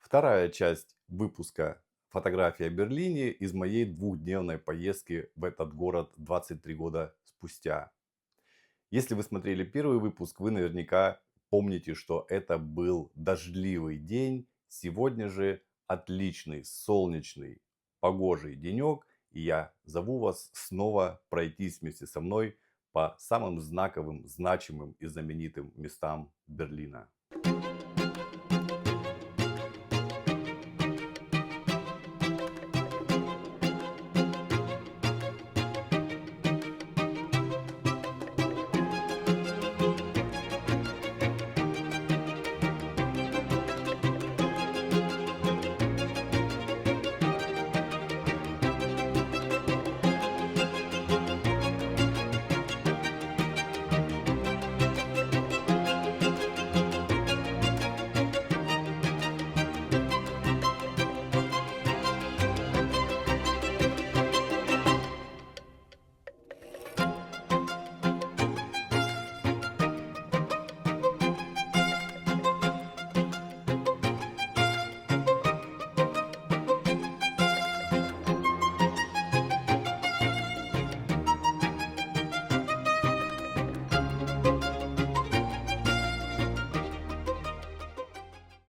Вторая часть выпуска «Фотография о Берлине» из моей двухдневной поездки в этот город 23 года спустя. Если вы смотрели первый выпуск, вы наверняка помните, что это был дождливый день. Сегодня же отличный, солнечный, погожий денек. И я зову вас снова пройтись вместе со мной по самым знаковым, значимым и знаменитым местам Берлина.